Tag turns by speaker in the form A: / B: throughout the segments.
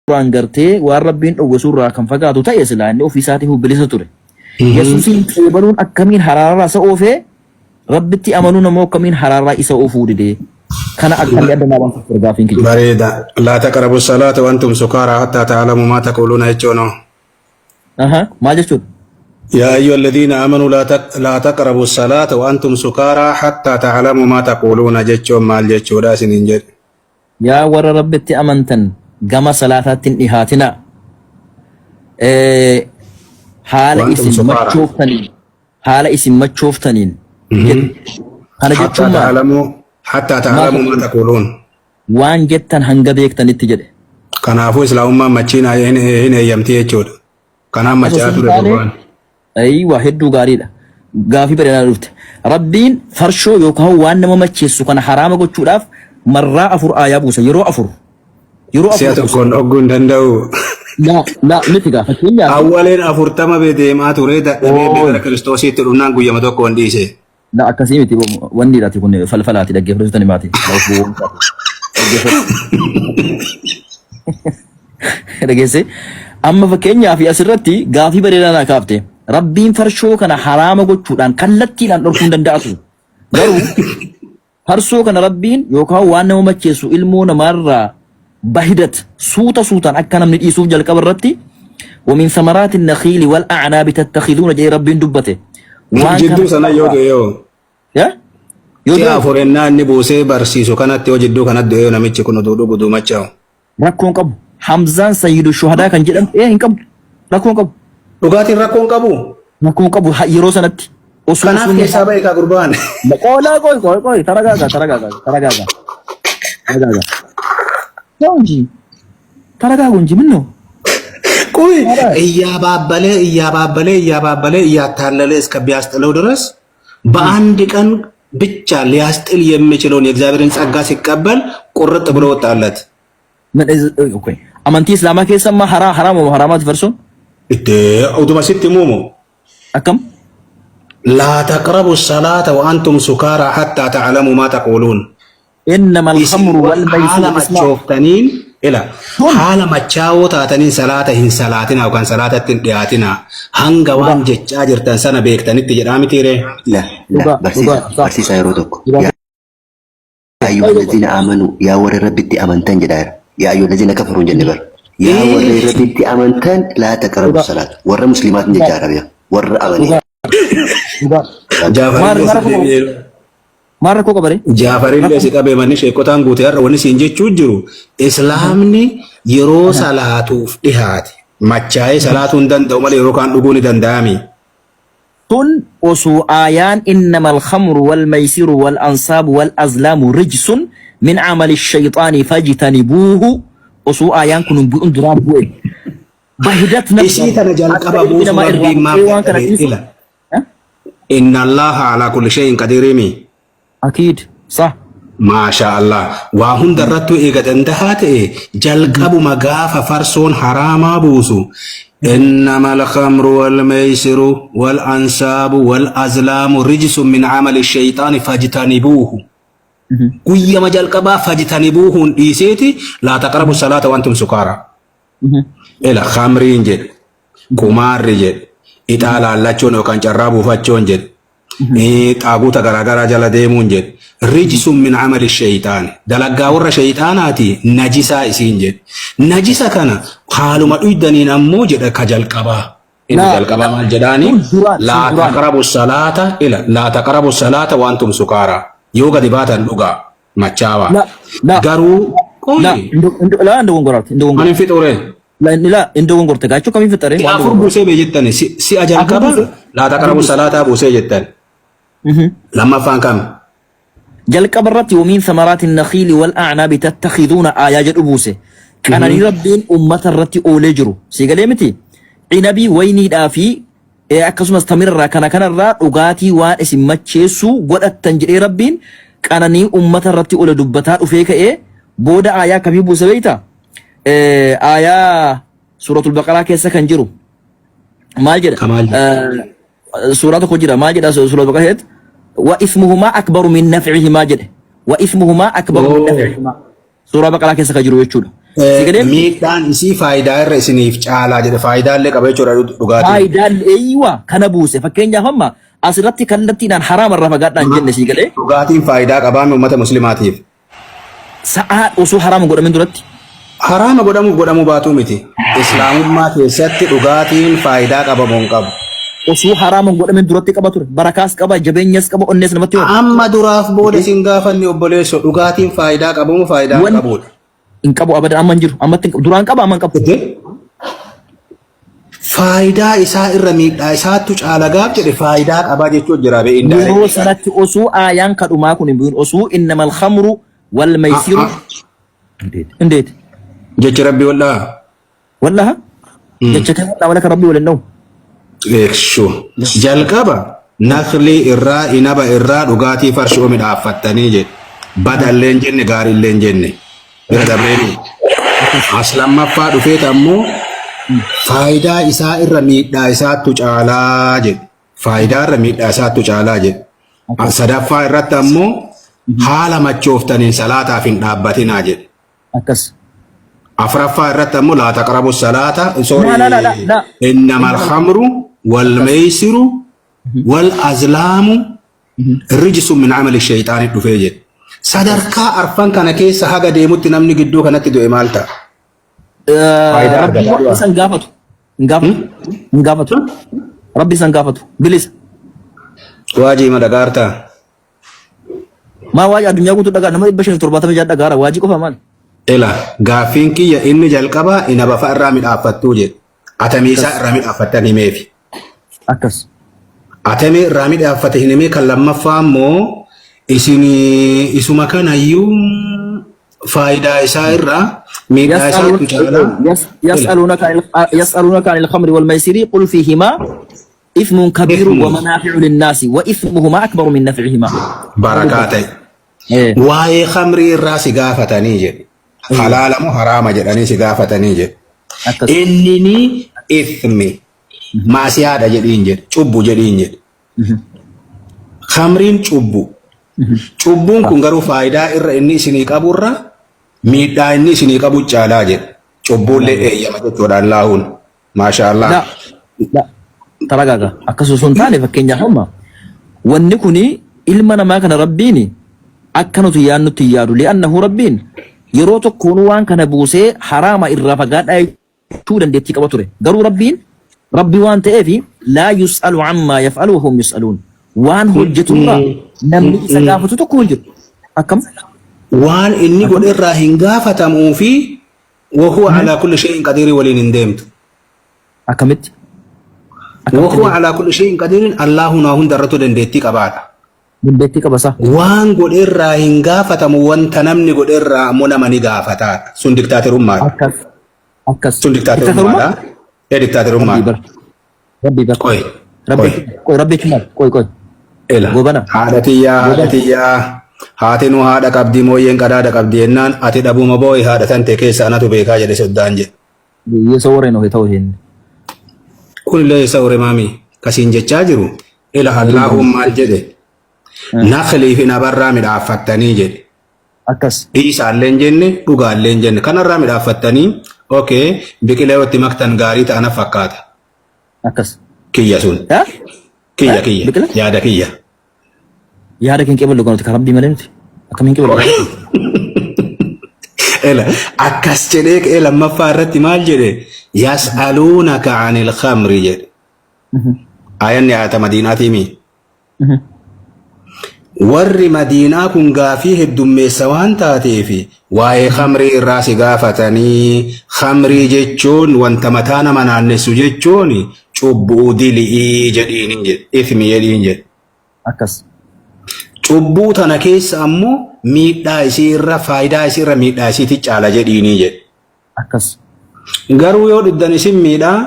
A: Quraan gartee waan Rabbiin dhowwasuurraa kan fagaatu ta'e silaa inni ofii isaatiif bilisa ture. Yesuusiin qeebaluun akkamiin haraarraa isa oofee Rabbitti amanuun ammoo akkamiin haraarraa isa oofuu didee kana akkamii adda naabaan gaafiin kiyya.
B: Bareeda. Laa taqrabu salaata wa antum sukaaraa hattaa ta'lamu maa taquluuna jechuun.
A: Maal jechuudha?
B: يا أيها الذين آمنوا لا تقربوا الصلاة وأنتم سكارى حتى تعلموا ما تقولون جتشون مال جتشودا سننجر
A: يا ور ربتي أمنتن قام صلاة إهاتنا حال اسم متشوفتنين حال اسم متشوفتنين
B: حتى تعلموا ما تقولون
A: وان جتن هنجبيك تنتجد
B: كان أفوز لهم ماتشين هنا يمتي جتشود كان ماتشات
A: أيوة هدو غاريدا غافي برينا رفت ربين فرشو يوكاو وان نما مچيسو كان حرام غو چوداف مرا افر آيا بوسا يرو افر
B: سياتو كون اوغون دندو
A: لا متيغا فكينيا
B: اولين افر تما بيديما توريدا بيبر كريستوسي تدونان غو يمتو كون ديسه
A: لا اكاسيمتي وندي راتي كون فلفلاتي دغ فرزتني ماتي دغيسي اما فكينيا في اسرتي غافي برينا كافتي Rabbiin farshoo kana haraama gochuudhaan kallattiidhaan dhorkuun danda'atu. Garuu farshoo kana Rabbiin yookaan waan nama macheessu ilmoo namaarraa bahidat suutaan akka namni dhiisuuf jalqaba irratti ومن ثمرات النخيل والأعناب تتخذون جاي ربين دبته.
B: جدو سنة يو.
A: يا؟
B: يا فورنا نبوسه برسيسو كانت يوجدو كانت دو نمشي كنو دودو بدو مچاو.
A: ركون كم حمزان سيد الشهداء كان جدا إيه إنكم ركون كم.
B: Dhugaatiin rakkoon qabu.
A: Rakkoon qabu yeroo sanatti.
B: Kanaaf keessaa bahe kaa gurbaan.
A: Qoy taragaaga. Taragaaga እንጂ ምን ነው?
B: ቆይ እያባበለ እያታለለ እስከሚያስጥለው ድረስ በአንድ ቀን ብቻ ሊያስጥል የሚችለውን የእግዚአብሔርን ጸጋ ሲቀበል ቁርጥ ብሎ ወጣለት።
A: አማንቲ እስላማ ከሰማ ሐራማት ፈርሶ
B: أودما ست مومو
A: أكم
B: لا تقربوا الصلاة وأنتم سكارى حتى تعلموا ما تقولون
A: إنما الخمر والميسر
B: شوفتنين إلى حال ما تشاو تاتنين صلاتهن صلاتنا وكان صلاة تنقياتنا هنگا وان جتشاجر تنسانا بيكتن التجرامي تيري
C: لا برسي سيرودك يا أيها الذين آمنوا يا ور ربي أمنتن جدار يا أيها الذين كفروا جنبر يا ور ربي أمنتن لا تقربوا الصلاة ور مسلمات نجارة ور أغني
A: ماركو كبري
B: جعفر اللي سيكابي ماني شيكوتان غوتيار وني سينجي تشوجرو اسلامني يرو صلاتو فديهات ماچاي صلاتو دندو مال يرو كان دغوني دندامي
A: تن وسو آيان إنما الخمر والميسر والأنصاب والأزلام رجس من عمل الشيطان فاجتنبوه وسو آيان كنون بيون درام بوئي بهدتنا
B: إشي تنجل قبابوس ربي ما إلا إن الله على كل شيء قدير مي
A: أكيد صح
B: ما شاء الله وهم درتو إيقاد انتهات جل قبو مقاف فرسون حراما بوسو إنما الخمر والميسر والأنساب والأزلام رجس من عمل الشيطان فاجتنبوه كي مجال قبا فاجتنبوه إيسيتي لا تقربوا الصلاة وأنتم سكارى إلى خمرين جد كمار جد إتالا لچون وكان جرابو فچون جد طاغوت غراغرا جلا ديمون جد رجس من عمل الشيطان دلغا ور شيطاناتي نجسا اسين جد نجسا كان حالو مدودنين امو جد كجل قبا إن جل قبا مال جداني لا تقربوا الصلاة إلى لا تقربوا الصلاة وأنتم سكارى يوغا دباتا لغا مچاوا
A: لا
B: غارو
A: لا عندو غورات
B: من فيتوري
A: لا عندو غورت غاچو كمي فطري
B: افر بوسي بيجتني سي اجل قبا لا تقربوا الصلاة بوسي جتن لما فان كم
A: جل قبرت ومن ثمرات النخيل والأعناب تتخذون آيات أبوسه كان ربين أمة الرتي أولجرو سيقليمتي عنبي ويني دافي أكسم استمر كان الرا أغاتي وان اسم مچيسو قد التنجري ربين كان أمة الرتي أول دبتات وفيك بودا آيات كمي بوسه بيتا آيات سورة البقرة كيسا كنجرو ما جدا سورة خجرة ما جدا سورة البقرة وإثمهما أكبر من نفعهما جده وإثمهما أكبر من نفعهما سورة بقرة كيسا كجرو يجود
B: miidhaan isii faayidaa irra isiniif caalaa jedhe faayidaalee qaba jechuudha dhugaatiin.
A: Faayidaalee eeyyiwa kana buuse fakkeenyaaf amma asirratti kallattiidhaan haraama irraa fagaadhaan jenne sii galee.
B: Dhugaatiin faayidaa qabaame uummata muslimaatiif.
A: Sa'aa osoo haraama godhamin duratti.
B: Haraama godhamuu baatuu miti. Islaamummaa keessatti dhugaatiin faayidaa qabamu hin qabu.
A: Osoo haraama godhamin duratti qaba ture. Barakaas qaba, jabeenyas qaba, onnees namatti hima.
B: Amma duraaf booda isin gaafanni obboleesso dhugaatiin faayidaa qabamu faayidaa hin qabudha.
A: Hin qabu abada amma hin jiru. Ammatti duraan qaba amma hin qabu.
B: Faayidaa isaa irra miidhaa isaattu caala gaaf jedhe faayidaa qabaa jechuun jira bee indaale.
A: Yeroo sanatti osoo aayaan kadhumaa kun hin bu'in osoo innamal khamru wal maysiru. Indeet.
B: Jechi rabbi wallah.
A: Wallah? Jecha kan wallah walaka rabbi walin na'u.
B: Eekshu. Jalqaba nakli irraa inaba irraa dhugaatii farshoo midhaaffattanii jedhe. Badalleen jenne gaariilleen jenne. Bira dabreeni. As lammaffaa dhufeet ammoo faayidaa isaa irra miidhaa isaattu caalaa jedhe. Faayidaa irra miidhaa isaattu caalaa jedhe. Sadaffaa irratti ammoo haala machooftaniin salaataaf hin dhaabbatinaa jedhe.
A: Akkas.
B: Afraffaa irratti ammoo laa taqrabu salaata innamal khamru wal maysiru wal azlaamu rijsun min amali shayxaanii dhufee jedhe. Sadarkaa arfan kana keessa haga deemutti namni gidduu kanatti du'e maal ta'a?
A: Rabbi san gaafatu. Hin gaafatu. Rabbi san gaafatu. Bilisa.
B: Waajii madagaartaa.
A: Maa waajii addunyaa guutuu dhagaa nama 570 dhagaara waajii qofa maal?
B: Ela gaaffiin kiyya inni jalqabaa inaba fa'a irraa midhaaffattuu jedhe. Atamii isaa irraa midhaaffatan himeefi.
A: Akkas.
B: Atamii irraa midhaaffate hin himee kan lammaffaa immoo isuma kanayyuu faayidaa isaa irraa miidhaa isaatu caalaa.
A: يسألونك عن الخمر والميسر قل فيهما إثم كبير ومنافع للناس وإثمهما أكبر من نفعهما.
B: بركاته. واي خمري الراس قافتني جد. حلال مو حرام جد أني سقافتني جد. إنني إثمي ما سيادة جدين جد. شبو جدين جد. خمرين شبو. Cubbuun kun garuu faayidaa irra inni isinii qaburra miidhaa inni isinii qabu caalaa jedhe. Cubbuullee eeyyama jechuudha Allahuun. Maashaallah.
A: Taragaaga akkasuma sun taane fakkeenyaaf amma wanni kuni ilma namaa kana rabbiin akka nuti yaannutti yaadu li'annahu rabbiin yeroo tokkoon waan kana buusee haraama irraa fagaadhaa jechuu dandeettii qaba ture. Garuu rabbiin rabbi waan ta'eef laa yus'alu ammaa yaf'alu wa hum yus'aluun. Waan hojjeturraa namni isa gaafatu tokko hin jiru. Akkam?
B: Waan inni godherraa hin gaafatamuu fi wahuwa alaa kulli shay'in qadiirii waliin hin deemtu.
A: Akkamitti?
B: Wahuwa alaa kulli shay'in qadiiriin Allaahun hundarrattuu dandeettii qabaadha.
A: Dandeettii qabasa.
B: Waan godherraa hin gaafatamu wanta namni godherraa ammoo nama ni gaafataadha. Sun diktaaterummaadha.
A: Akkas.
B: Sun diktaaterummaadha. Diktaaterummaadha.
A: Rabbi bar. Rabbi cuma. Koi.
B: Ela. Haadhatiyyaa haatinuu haadha qabdii mooyyeen qadaada qabdi jennaan ati dhabuma boo'i haadha tante keessa anatu beekaa jedhe soddaan jedhe.
A: Yeesa warreen ofi ta'uu hin.
B: Kunillee yeesa warre maami kasiin jechaa jiru. Ela Allaahun maal jedhe. Naqlii fi nabarraa midhaaffattanii jedhe.
A: Akkas.
B: Dhiisaalleen jenne dhugaalleen jenne kanarraa midhaaffattanii okee biqilee watti maktan gaarii ta'ana fakkaata.
A: Akkas.
B: Kiyya sun. Kiyya. Yaada kiyya.
A: Yaada kan qebalu kan rabbii malee nuti akkamiin qebalu.
B: Ela akkas jedhee lammaffaa irratti maal jedhe yas'aluunaka anil khamri jedhe. Ayanni ayata madiinaatii mi. Warri madiinaa kun gaafii heddummeessa waan taateefi waa'ee khamrii irraa si gaafatanii khamrii jechuun wanta mataa nama naannessu jechuun cubbuu dilii jedhiin jedhe ifmi jedhiin jedhe.
A: Akkas.
B: Cubbuu tana keessa ammoo miidhaa isii irra faayidaa isii irra miidhaa isiiti caala jedhiinii jedhe.
A: Akkas.
B: Garuu yoo dhuddan isin miidhaa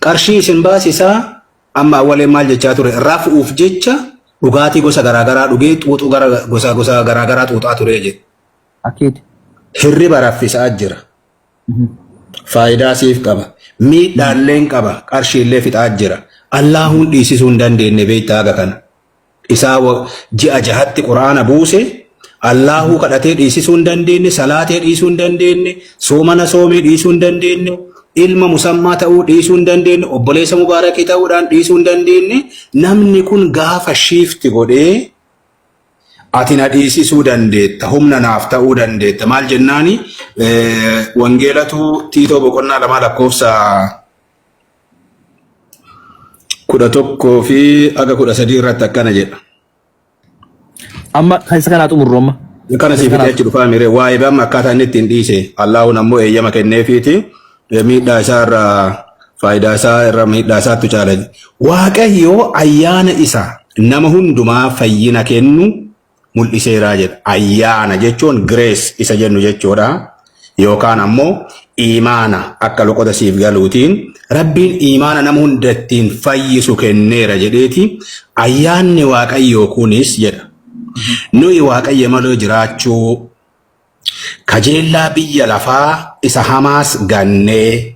B: qarshii isin baasisaa amma awwaleen maal jechaa ture rafuuf jecha dhugaatii gosa garaagaraa dhugee xuuxuu gosa garaagaraa xuuxaa ture jedhe.
A: Akkiid.
B: Hirriba raffisaa jira. Faayidaa siif qaba. Miidhaalleen qaba. Qarshiillee fixaa jira. Allahuun dhiisisuu hin dandeenye beektaa aga kana. Isaa ji'a jahatti quraana buuse Allahu kadhatee dhiisisuu hin dandeenye, salaatee dhiisuu hin dandeenye, soomana soomee dhiisuu hin dandeenye, ilma musammaa ta'uu dhiisuu hin dandeenye, obboleessa mubaarakii ta'uudhaan dhiisuu hin dandeenye. Namni kun gaafa shiifti godhee ati na dhiisisuu dandeetta, humna naaf ta'uu dandeetta. Maal jennaani wangeelatu Tiitoo boqonnaa 2 lakkoofsa 11 fi 13 irratti akkana jedha.
A: Amma kan isa kana xumurru amma.
B: Kana siifitee achi dhufaa mire waa'ee bamma akkaataa inni ittiin dhiise Allahu nammoo eeyyama kenneefiiti miidhaa isaa irraa faayidaa isaa irraa miidhaa isaattu caala. Waaqayyo ayyaana isa nama hundumaa fayyina kennu mul'iseeraa jedha. Ayyaana jechuun grace isa jennu jechuudha. Yookaan ammoo imaana akka loqota siif galuutiin Rabbiin imaana nama hundattiin fayyisu kenneera jedheeti. Ayyaanni Waaqayyoo kunis jedha. Nuyi Waaqayyo malee jiraachuu kajeellaa biyya lafaa isa hamaas gannee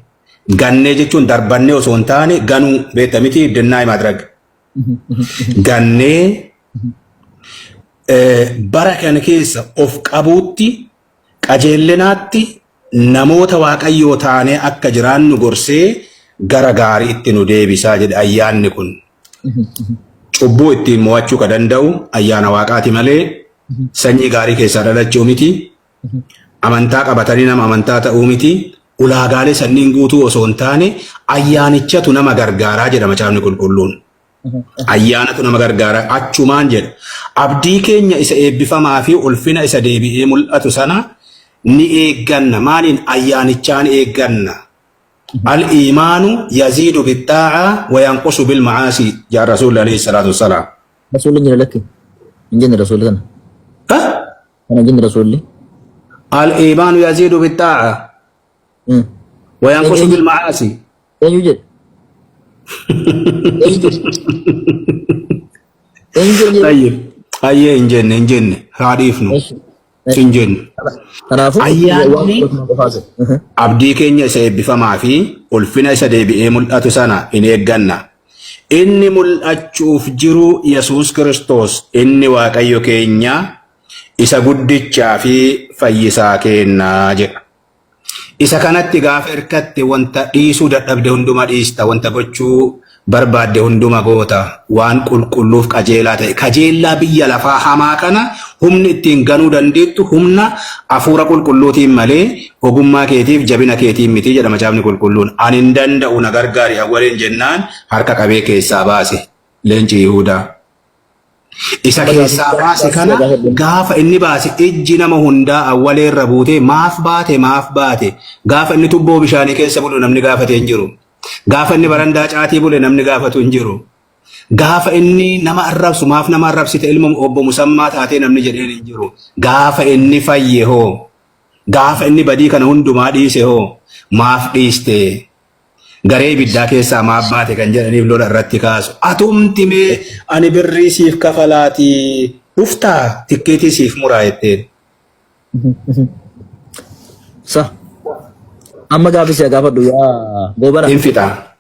B: jechuun darbannee osoo hin taane ganuu beekta miti dinnaa madrag gannee bara kana keessa of qabuutti qajeellinaatti namoota Waaqayyoo taanee akka jiraannu gorsee gara gaarii itti nu deebisaa jedhe ayyaanni kun. Cubbuu ittiin mo'achuu ka danda'u ayyaana Waaqaati malee sanyii gaarii keessaa dhalachuu miti. Amantaa qabatanii nama amantaa ta'uu miti. Ulaagaalee sanniin guutuu osoo hin taane ayyaanichatu nama gargaaraa jedha macaafni qulqulluun. Ayyaanatu nama gargaaraa achumaan jedha. Abdii keenya isa eebbifamaa fi ulfina isa deebi'ee mul'atu sana ni eegganna. Maaliin ayyaanichaan eegganna? الإيمان يزيد بالطاعة وينقص بالمعاصي يا رسول الله عليه الصلاة والسلام.
A: رسول الله لك إنجن رسول الله أنا إنجن رسول الله.
B: الإيمان يزيد بالطاعة وينقص بالمعاصي.
A: يوجد.
B: طيب أيه إنجن حريفنا إنجن. Ayyaanni abdii keenya isa eebbifamaa fi ulfina isa deebi'ee mul'atu sana in eegganna. Inni mul'achuuf jiru Yesuus Kiristoos inni Waaqayyo keenya isa guddichaa fi fayyisaa kennaa jedha. Isa kanatti gaafa hirkatte wanta dhiisuu dadhabde hunduma dhiista, wanta gochuu barbaadde hunduma goota, waan qulqulluuf qajeelaa ta'e. Qajeellaa biyya lafaa hamaa kana humni ittiin ganuu dandeettu humna hafuura qulqulluutiin malee ogummaa keetiif jabina keetiin miti jedha macaafni qulqulluun. Ani hin danda'u na gargaari awwaleen jennaan harka qabee keessaa baase leenci Yihuudaa. Isa keessaa baase kana gaafa inni baase ijji nama hundaa awwaleerra buutee maaf baate gaafa inni tubboo bishaanii keessa bulu namni gaafate hin jiru. Gaafa inni barandaa caatii bule namni gaafatu hin jiru. Gaafa inni nama arrabsu maaf nama arrabsite ilma obbo musammaa taatee namni jedheen hin jiru. Gaafa inni fayye hoo, gaafa inni badii kana hundumaa dhiise hoo maaf dhiiste? Garee ibiddaa keessaa maaf baate kan jedhaniif lola irratti kaasu. Atumti mee ani birrii siif kafalaatii dhuftaa tikkeetii siif muraa jetteen.
A: Amma gaafa siya gaafadhu yaa goobana.
B: Infitaa.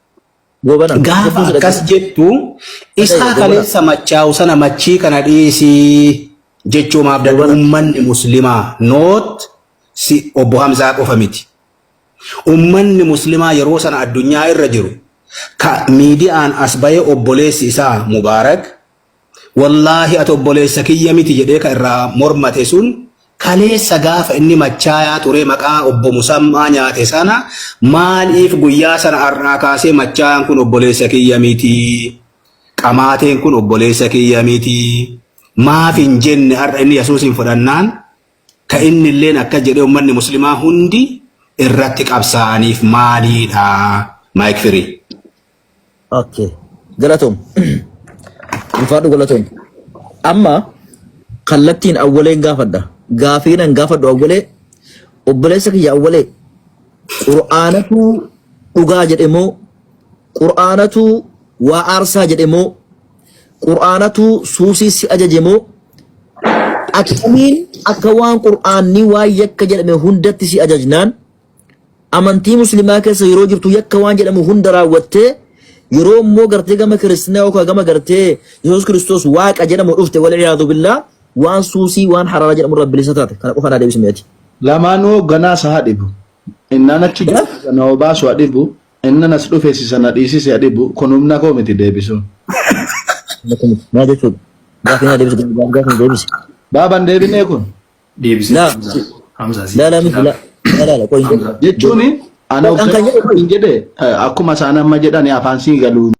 A: Goobana.
B: Gaafa akkas jettu isaa kaleessa machaa'u sana machii kana dhiisii jechuu maaf dadhu ummanni muslimaa noot si obbo Hamzaa qofa miti. Ummanni muslimaa yeroo sana addunyaa irra jiru ka miidiyaan as bahee obboleessi isaa Mubaarak wallaahi ati obboleessa kiyya miti jedhee ka irraa mormate sun kaleessa gaafa inni machaayaa ture maqaa obbo Musammaa nyaate sana maaliif guyyaa sana har'aa kaasee machaayaan kun obboleessa kiyya miti, qamaateen kun obboleessa kiyya miti maaf hin jenne har'a inni Yesuusin fudhannaan ka inni illeen akka jedhee ummanni muslimaa hundi irratti qabsaa'aniif maaliidha? Mike Free.
A: Okay. Galatoom. Ulfaadhu galatoom. Amma kallattiin awwaleen gaafadha. Gaafiinan gaafadhu awwalee obboleessa kiyya awwalee qur'aanatu dhugaa jedhemoo qur'aanatu waa aarsaa jedhemoo qur'aanatu suusii si ajajemoo akkamiin akka waan qur'aanni waa yakka jedhame hundatti si ajajnaan amantii muslimaa keessa yeroo jirtu yakka waan jedhamu hunda raawwattee yeroo immoo gartee gama kiristiyaa yookaan gama gartee Yesuus Kiristoos waaqa jedhamu dhufte wal iyaadu billaa waan suusii waan hararaa jedhamu irraa bilisa taate kana qofa naa deebisi mi'ati.
D: Lamaanuu ganaa isaa dhibu. Innaan achi na obaasu dhibu. Inni nas dhufe si sana dhiisise dhibu. Kun humna koo miti deebisuun.
A: Maa jechuudha. Gaafi naa deebisi gaafi deebisi.
D: Baabaan deebinee kun.
B: Deebisi.
A: La miti la qoyin.
D: Jechuun ana hin jedhe akkuma isaan amma jedhan afaan sii galuu.